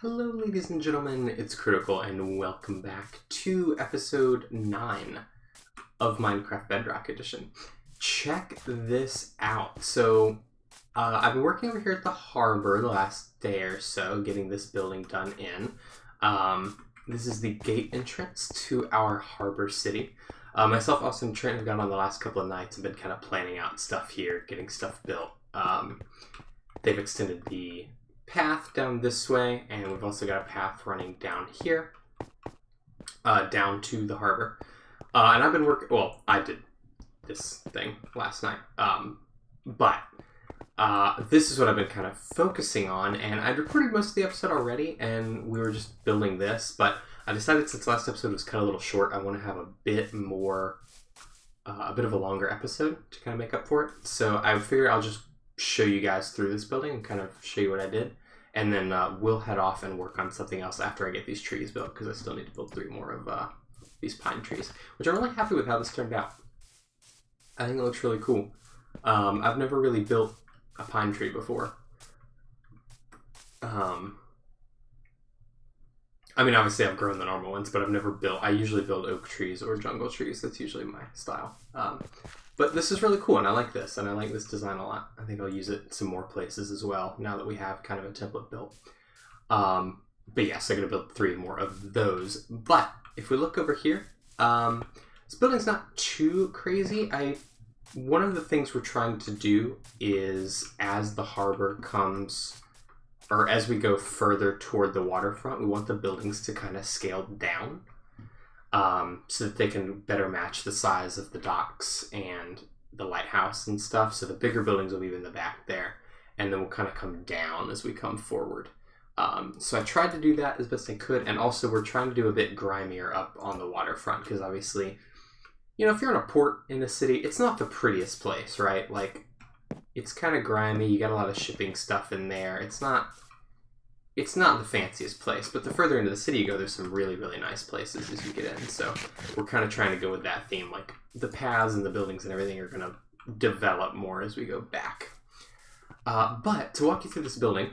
Hello, ladies and gentlemen, it's Critical, and welcome back to episode 9 of Minecraft Bedrock Edition. Check this out. So, I've been working over here at the harbor the last day or so, getting this building done in. This is the gate entrance to our harbor city. Myself, Austin, and Trent have gone on the last couple of nights and been kind of planning out stuff here, getting stuff built. They've extended the path down this way, and we've also got a path running down here, down to the harbor. And I've been I did this thing last night, but this is what I've been kind of focusing on, and I'd recorded most of the episode already, and we were just building this, but I decided since last episode was kind of a little short, I want to have a bit more, a bit of a longer episode to kind of make up for it. So I figured I'll just show you guys through this building and kind of show you what I did, and then we'll head off and work on something else after I get these trees built, because I still need to build 3 more of these pine trees, which I'm really happy with how this turned out. I think it looks really cool. I've never really built a pine tree before. I mean, obviously I've grown the normal ones, but I usually build oak trees or jungle trees. That's usually my style. But this is really cool, and I like this, and I like this design a lot. I think I'll use it some more places as well, now that we have kind of a template built. But yes, I'm going to build 3 more of those. But if we look over here, this building's not too crazy. One of the things we're trying to do is, as the harbor comes, or as we go further toward the waterfront, we want the buildings to kind of scale down. So that they can better match the size of the docks and the lighthouse and stuff. So the bigger buildings will be in the back there, and then we'll kind of come down as we come forward. So I tried to do that as best I could, and also we're trying to do a bit grimier up on the waterfront, because obviously, you know, if you're in a port in a city, it's not the prettiest place, right? Like, it's kind of grimy, you got a lot of shipping stuff in there. It's not the fanciest place, but the further into the city you go, there's some really, really nice places as you get in. So we're kind of trying to go with that theme. Like, the paths and the buildings and everything are going to develop more as we go back. But to walk you through this building,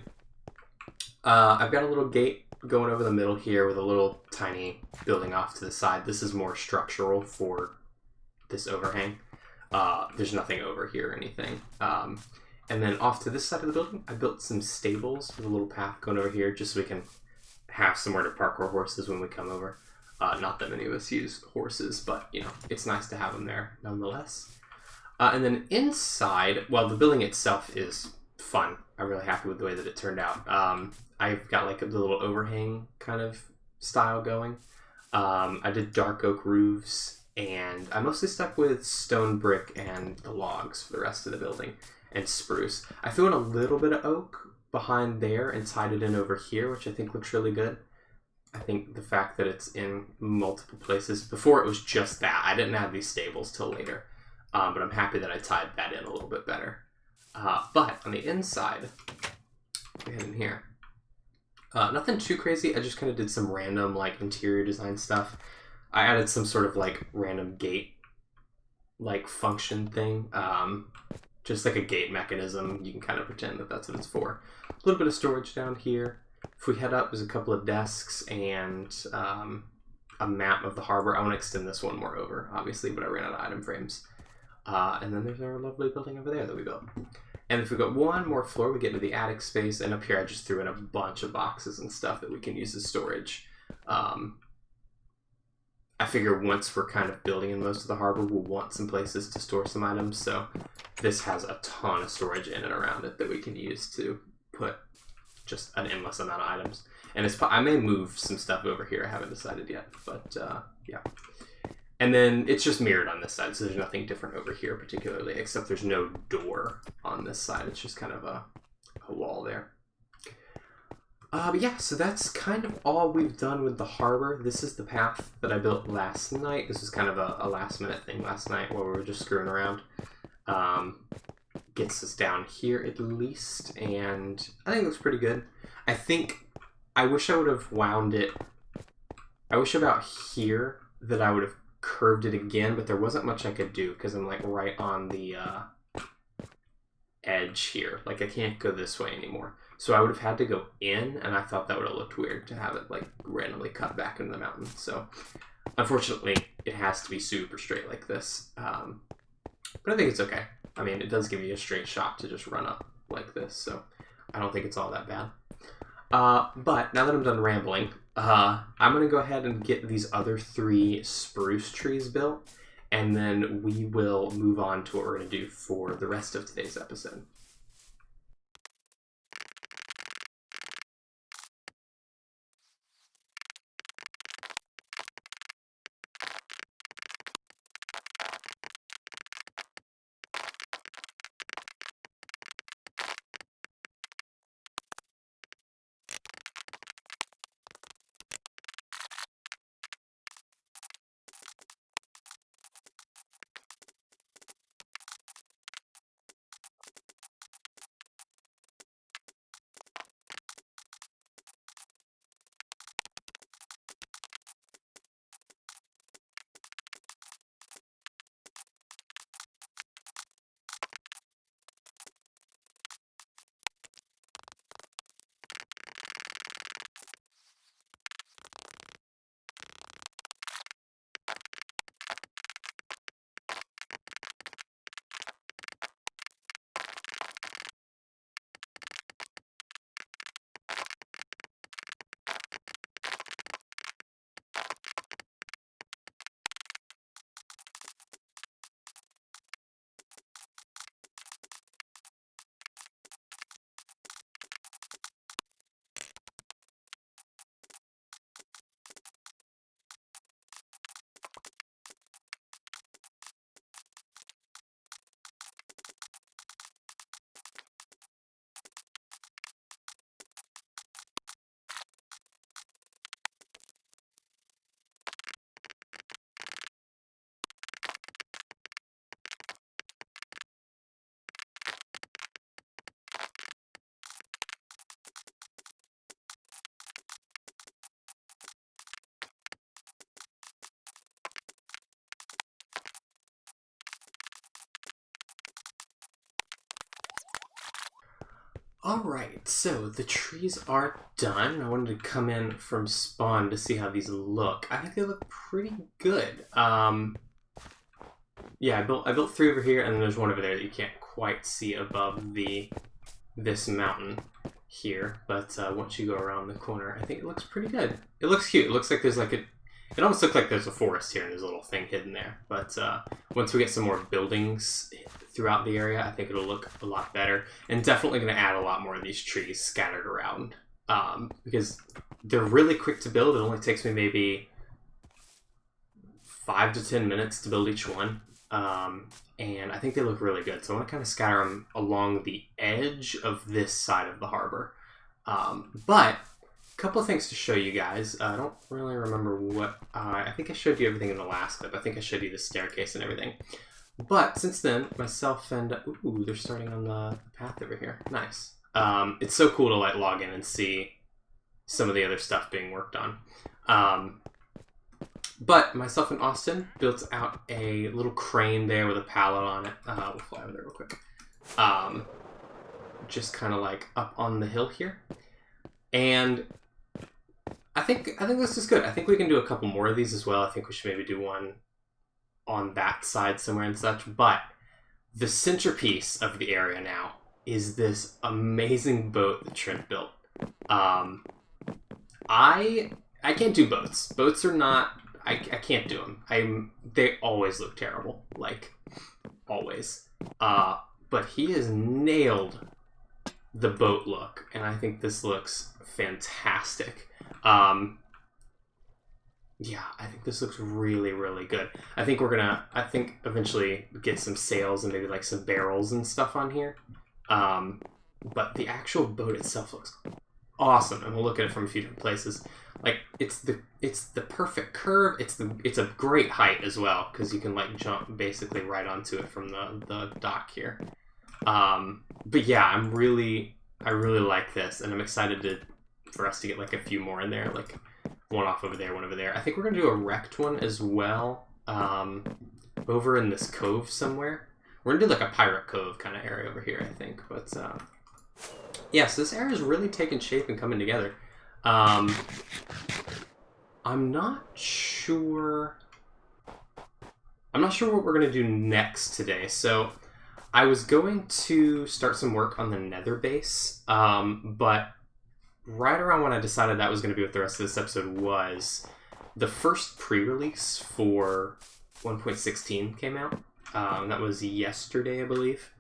I've got a little gate going over the middle here with a little tiny building off to the side. This is more structural for this overhang. There's nothing over here or anything. And then off to this side of the building, I built some stables with a little path going over here, just so we can have somewhere to park our horses when we come over. Not that many of us use horses, but, you know, it's nice to have them there nonetheless. And then inside, well, the building itself is fun. I'm really happy with the way that it turned out. I've got like the little overhang kind of style going. I did dark oak roofs, and I mostly stuck with stone brick and the logs for the rest of the building. And spruce. I threw in a little bit of oak behind there and tied it in over here, which I think looks really good. I think the fact that it's in multiple places, before it was just that. I didn't add these stables till later, but I'm happy that I tied that in a little bit better. But on the inside, we head in here. Nothing too crazy. I just kind of did some random like interior design stuff. I added some sort of like random gate like function thing. Just like a gate mechanism. You can kind of pretend that that's what it's for. A little bit of storage down here. If we head up, there's a couple of desks and a map of the harbor. I want to extend this one more over, obviously, but I ran out of item frames. And then there's our lovely building over there that we built. And if we got one more floor, we get into the attic space. And up here, I just threw in a bunch of boxes and stuff that we can use as storage. I figure once we're kind of building in most of the harbor, we'll want some places to store some items. So this has a ton of storage in and around it that we can use to put just an endless amount of items. And I may move some stuff over here. I haven't decided yet, but yeah. And then it's just mirrored on this side, so there's nothing different over here particularly, except there's no door on this side. It's just kind of a wall there. But yeah, so that's kind of all we've done with the harbor. This is the path that I built last night. This was kind of a last minute thing last night while we were just screwing around. Gets us down here at least, and I think it looks pretty good. I wish I would have wound it. I wish about here that I would have curved it again, but there wasn't much I could do because I'm like right on the edge here. Like I can't go this way anymore. So I would have had to go in, and I thought that would have looked weird to have it like randomly cut back into the mountain. So unfortunately, it has to be super straight like this. But I think it's okay. I mean, it does give you a straight shot to just run up like this, so I don't think it's all that bad. But now that I'm done rambling, I'm going to go ahead and get these other 3 spruce trees built, and then we will move on to what we're going to do for the rest of today's episode. Alright, so the trees are done. I wanted to come in from spawn to see how these look. I think they look pretty good. Yeah, I built 3 over here, and then there's one over there that you can't quite see above this mountain here. But once you go around the corner, I think it looks pretty good. It looks cute. It looks like there's like it almost looks like there's a forest here, and there's a little thing hidden there. But once we get some more buildings throughout the area, I think it'll look a lot better, and definitely going to add a lot more of these trees scattered around, because they're really quick to build. It only takes me maybe 5 to 10 minutes to build each one, and I think they look really good. So I want to kind of scatter them along the edge of this side of the harbor. But a couple of things to show you guys. I don't really remember what I think I showed you everything in the last clip. I think I showed you the staircase and everything. But since then, myself and ooh, they're starting on the path over here. Nice. It's so cool to like log in and see some of the other stuff being worked on. But myself and Austin built out a little crane there with a pallet on it. We'll fly over there real quick. Just kind of like up on the hill here, and I think this is good. I think we can do a couple more of these as well. I think we should maybe do one on that side somewhere and such. But the centerpiece of the area now is this amazing boat that Trent built. I can't do boats. Boats are not. I can't do them. They always look terrible, like always. But he has nailed the boat look, and I think this looks fantastic. Yeah, I think this looks really, really good. I think eventually get some sails and maybe like some barrels and stuff on here. But the actual boat itself looks awesome, and we'll look at it from a few different places. Like it's the perfect curve. It's a great height as well, because you can like jump basically right onto it from the dock here. But yeah, I really like this, and I'm excited for us to get like a few more in there, like one off over there, one over there. I think we're gonna do a wrecked one as well, over in this cove somewhere. We're gonna do like a pirate cove kind of area over here, I think. But Yeah, so this area is really taking shape and coming together. I'm not sure... I'm not sure what we're going to do next today. So I was going to start some work on the nether base, but right around when I decided that was going to be what the rest of this episode was, the first pre-release for 1.16 came out. That was yesterday, I believe.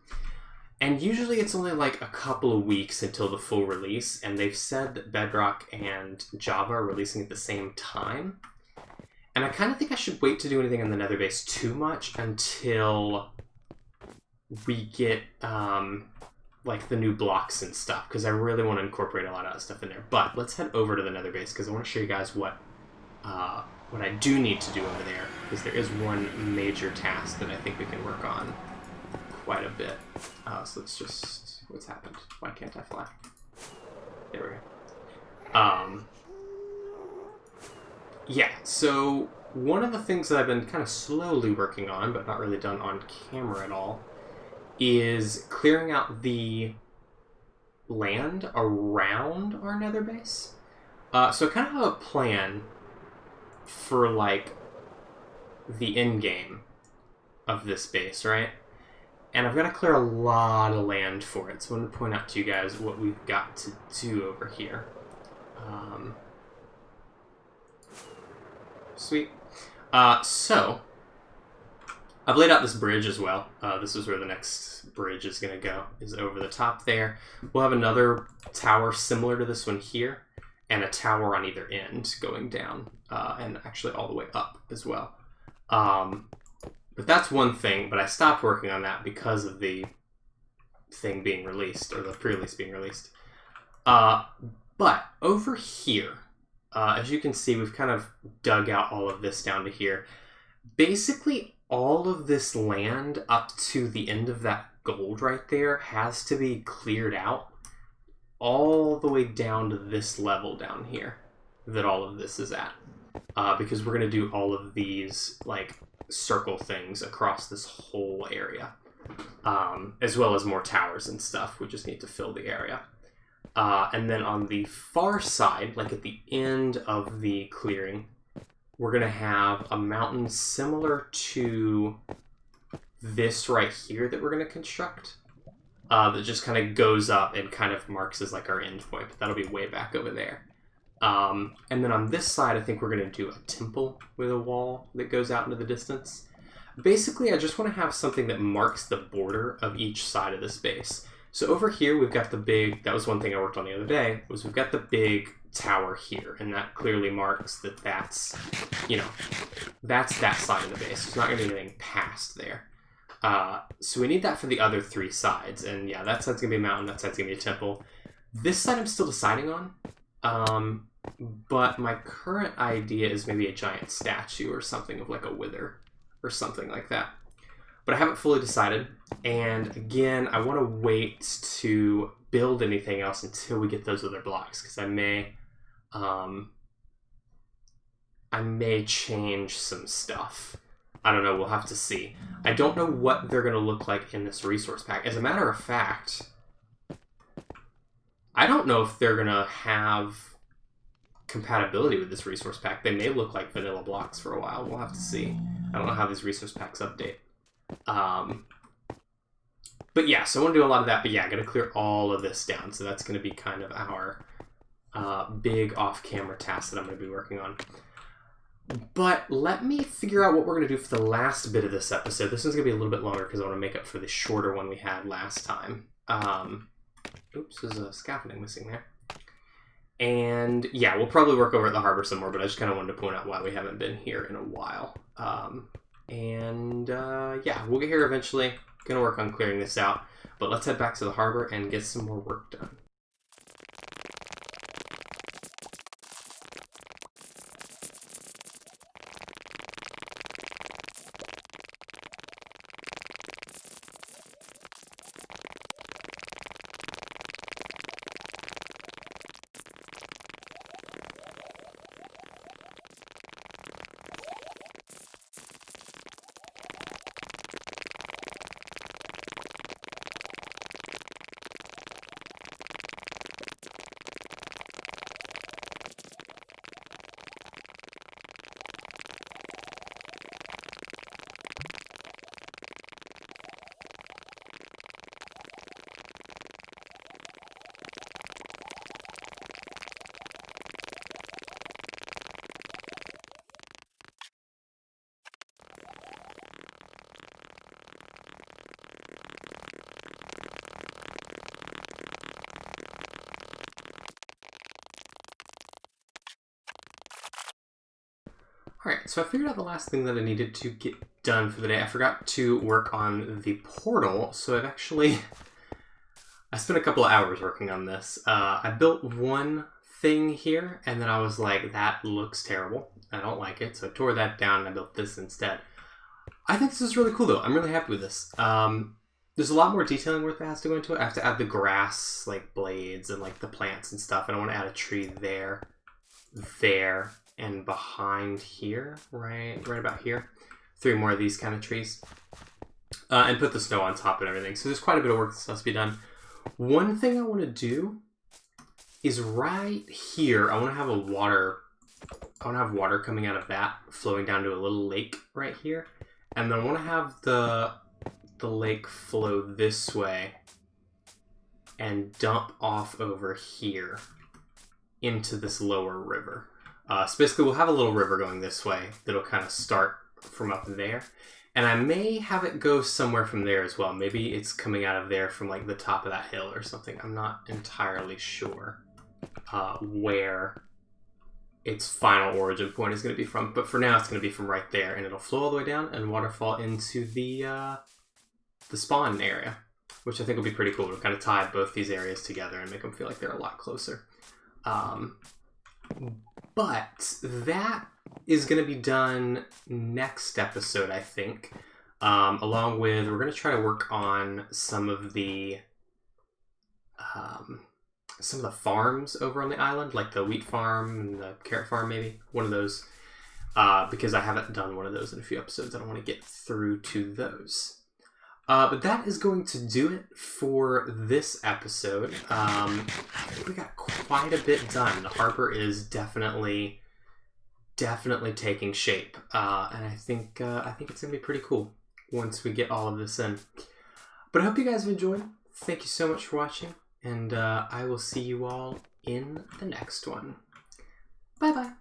And usually it's only like a couple of weeks until the full release, and they've said that Bedrock and Java are releasing at the same time. And I kind of think I should wait to do anything on the nether base too much until we get like the new blocks and stuff, because I really want to incorporate a lot of that stuff in there. But let's head over to the nether base, because I want to show you guys what I do need to do over there, because there is one major task that I think we can work on quite a bit. So let's just... What's happened? Why can't I fly? There we go. Yeah, so one of the things that I've been kind of slowly working on, but not really done on camera at all, is clearing out the land around our nether base. So I kind of have a plan for, like, the end game of this base, right? And I've got to clear a lot of land for it. So I want to point out to you guys what we've got to do over here. Sweet. So I've laid out this bridge as well. This is where the next bridge is going to go, is over the top there. We'll have another tower similar to this one here, and a tower on either end going down, and actually all the way up as well. But that's one thing, but I stopped working on that because of the thing being released, or the pre-release being released. But over here, as you can see, we've kind of dug out all of this down to here. Basically, all of this land up to the end of that gold right there has to be cleared out all the way down to this level down here that all of this is at. Because we're going to do all of these, like, circle things across this whole area, as well as more towers and stuff. We just need to fill the area, and then on the far side, like at the end of the clearing, we're gonna have a mountain similar to this right here that we're gonna construct, that just kind of goes up and kind of marks as like our end point, but that'll be way back over there. And then on this side, I think we're going to do a temple with a wall that goes out into the distance. Basically, I just want to have something that marks the border of each side of this base. So over here, we've got the big... That was one thing I worked on the other day, was we've got the big tower here, and that clearly marks that that's, you know, that's that side of the base. There's not going to be anything past there. So we need that for the other three sides. And yeah, that side's going to be a mountain, that side's going to be a temple. This side I'm still deciding on. But my current idea is maybe a giant statue or something of like a wither or something like that. But I haven't fully decided. And again, I want to wait to build anything else until we get those other blocks, because I may change some stuff. I don't know, we'll have to see. I don't know what they're going to look like in this resource pack. As a matter of fact, I don't know if they're going to have compatibility with this resource pack. They may look like vanilla blocks for a while. We'll have to see. I don't know how these resource packs update. But yeah, so I want to do a lot of that. But yeah, I'm going to clear all of this down. So that's going to be kind of our big off-camera task that I'm going to be working on. But let me figure out what we're going to do for the last bit of this episode. This one's going to be a little bit longer because I want to make up for the shorter one we had last time. Oops, there's a scaffolding missing there. And yeah, we'll probably work over at the harbor some more, but I just kind of wanted to point out why we haven't been here in a while. Yeah, we'll get here eventually. Gonna work on clearing this out, but let's head back to the harbor and get some more work done. Alright, so I figured out the last thing that I needed to get done for the day. I forgot to work on the portal, so I spent a couple of hours working on this. I built one thing here, and then I was like, that looks terrible. I don't like it, so I tore that down and I built this instead. I think this is really cool, though. I'm really happy with this. There's a lot more detailing work that has to go into it. I have to add the grass, like, blades and, like, the plants and stuff, and I want to add a tree there, and behind here, right about here. 3 more of these kind of trees. And put the snow on top and everything. So there's quite a bit of work that has to be done. One thing I want to do is right here, I want to have water coming out of that, flowing down to a little lake right here. And then I want to have the lake flow this way and dump off over here into this lower river. So basically we'll have a little river going this way that'll kind of start from up there. And I may have it go somewhere from there as well. Maybe it's coming out of there from like the top of that hill or something. I'm not entirely sure where its final origin point is going to be from. But for now, it's going to be from right there. And it'll flow all the way down and waterfall into the spawn area, which I think will be pretty cool. It'll kind of tie both these areas together and make them feel like they're a lot closer. But that is going to be done next episode, I think. Along with, we're going to try to work on some of the farms over on the island, like the wheat farm and the carrot farm, maybe one of those. Because I haven't done one of those in a few episodes, I don't want to get through to those. But that is going to do it for this episode. We got quite a bit done. The harbor is definitely taking shape, and I think it's gonna be pretty cool once we get all of this in. But I hope you guys have enjoyed. Thank you so much for watching, and I will see you all in the next one. Bye bye.